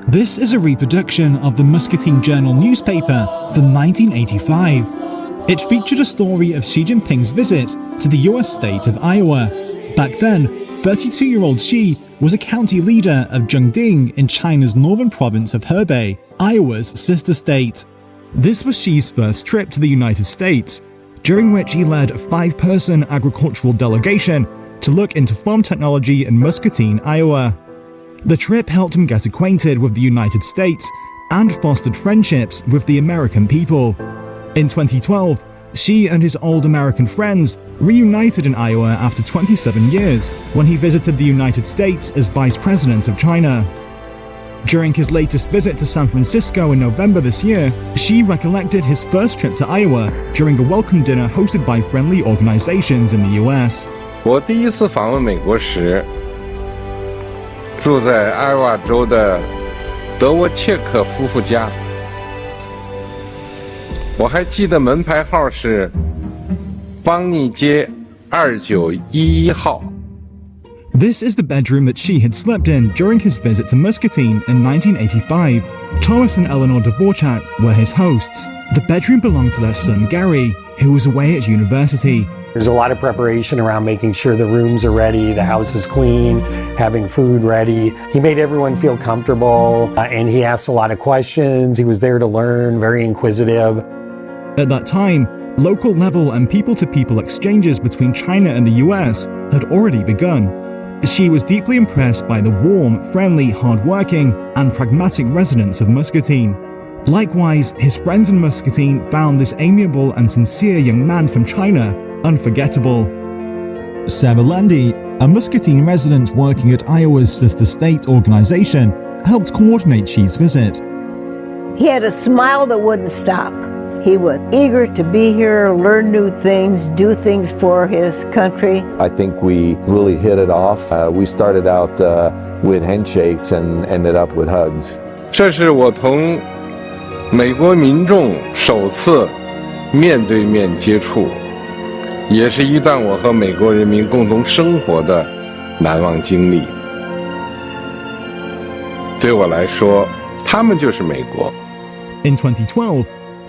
This is a reproduction of the Muscatine Journal newspaper from 1985. It featured a story of Xi Jinping's visit to the US state of Iowa. Back then, 32-year-old Xi was a county leader of Zhengding in China's northern province of Hebei, Iowa's sister state. This was Xi's first trip to the United States, during which he led a 5-person agricultural delegation to look into farm technology in Muscatine, Iowa. The trip helped him get acquainted with the United States and fostered friendships with the American people. In 2012, Xi and his old American friends reunited in Iowa after 27 years when he visited the United States as Vice President of China. During his latest visit to San Francisco in November this year, Xi recollected his first trip to Iowa during a welcome dinner hosted by friendly organizations in the US. 我第一次访问美国时，住在艾瓦州的德沃切克夫妇家。我还记得门牌号是邦尼街2911号。This is the bedroom that Xi had slept in during his visit to Muscatine in 1985. Thomas and Eleanor Dvorak were his hosts. The bedroom belonged to their son Gary, who was away at university. There's a lot of preparation around making sure the rooms are ready, the house is clean, having food ready. He made everyone feel comfortable, and he asked a lot of questions. He was there to learn, very inquisitive. At that time, local level and people-to-people exchanges between China and the US had already begun. Xi was deeply impressed by the warm, friendly, hard-working, and pragmatic residents of Muscatine. Likewise, his friends in Muscatine found this amiable and sincere young man from China unforgettable. Sarah Landy, a Muscatine resident working at Iowa's sister state organization, helped coordinate Xi's visit. He had a smile that wouldn't stop. He was eager to be here, learn new things, do things for his country. I think we really hit it off. We started out with handshakes and ended up with hugs. 这是我同美国民众首次面对面接触，也是一段我和美国人民共同生活的难忘经历。对我来说，他们就是美国。In 2012,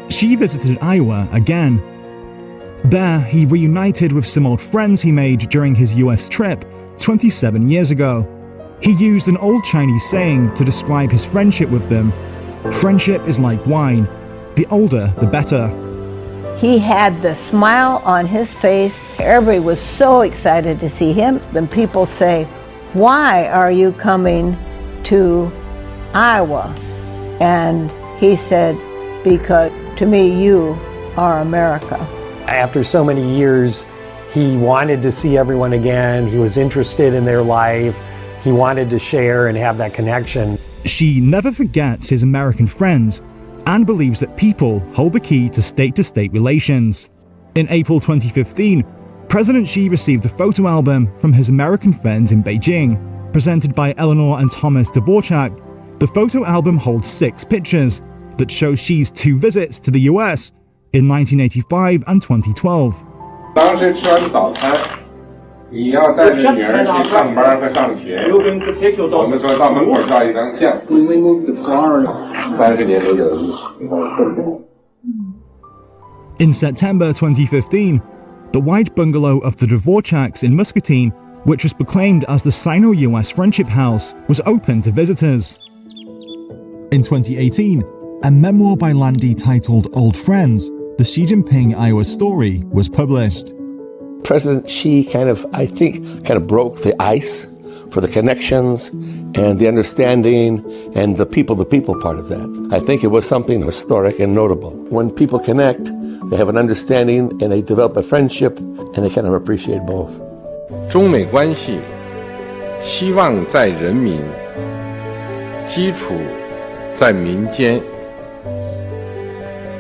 Xi visited Iowa again. There, he reunited with some old friends he made during his US trip 27 years ago. He used an old Chinese saying to describe his friendship with them. Friendship is like wine. The older, the better. He had the smile on his face. Everybody was so excited to see him. When people say, "Why are you coming to Iowa?" And he said, "Because to me, you are America." After so many years, he wanted to see everyone again. He was interested in their life. He wanted to share and have that connection. Xi never forgets his American friends and believes that people hold the key to state-to-state relations. In April 2015, President Xi received a photo album from his American friends in Beijing. Presented by Eleanor and Thomas Dvorak, the photo album holds 6 pictures that show Xi's 2 visits to the US in 1985 and 2012. 当时吃完早餐，你要带着女儿去上班和上学。我们说到门口照一张相，30年都有意。In September 2015, the white bungalow of the Dvoraks in Muscatine, which was proclaimed as the Sino-US Friendship House, was open to visitors. In 2018, a memoir by Landy titled Old Friends, The Xi Jinping Iowa Story, was published. President Xi I think, broke the ice for the connections and the understanding and the people part of that. I think it was something historic and notable. When people connect, they have an understanding and they develop a friendship and they appreciate both. 中美关系希望在人民，基础在民间，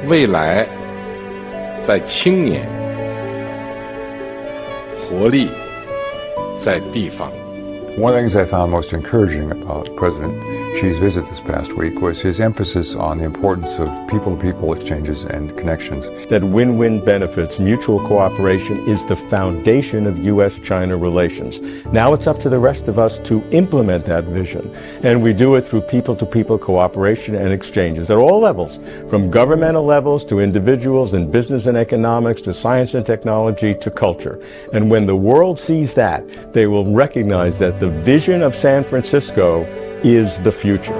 未来在青年，活力在地方。One of the things I found most encouraging about President Xi's visit this past week was his emphasis on the importance of people-to-people exchanges and connections. That win-win benefits, mutual cooperation is the foundation of U.S.-China relations. Now it's up to the rest of us to implement that vision, and we do it through people-to-people cooperation and exchanges at all levels, from governmental levels to individuals in business and economics to science and technology to culture. And when the world sees that, they will recognize that the vision of San Francisco is the future.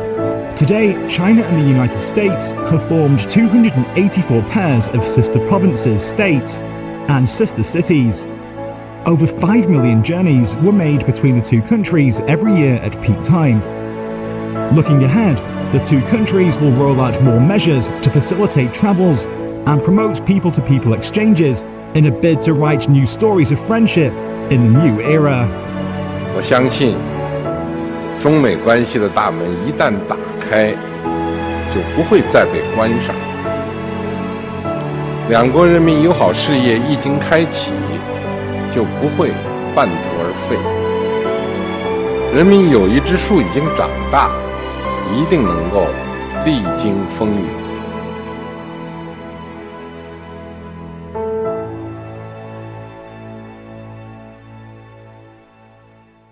Today, China and the United States have formed 284 pairs of sister provinces, states, and sister cities. Over 5 million journeys were made between the two countries every year at peak time. Looking ahead, the two countries will roll out more measures to facilitate travels and promote people-to-people exchanges in a bid to write new stories of friendship in the new era. 我相信中美关系的大门一旦打开，就不会再被关上。两国人民友好事业一经开启，就不会半途而废。人民友谊之树已经长大，一定能够历经风雨。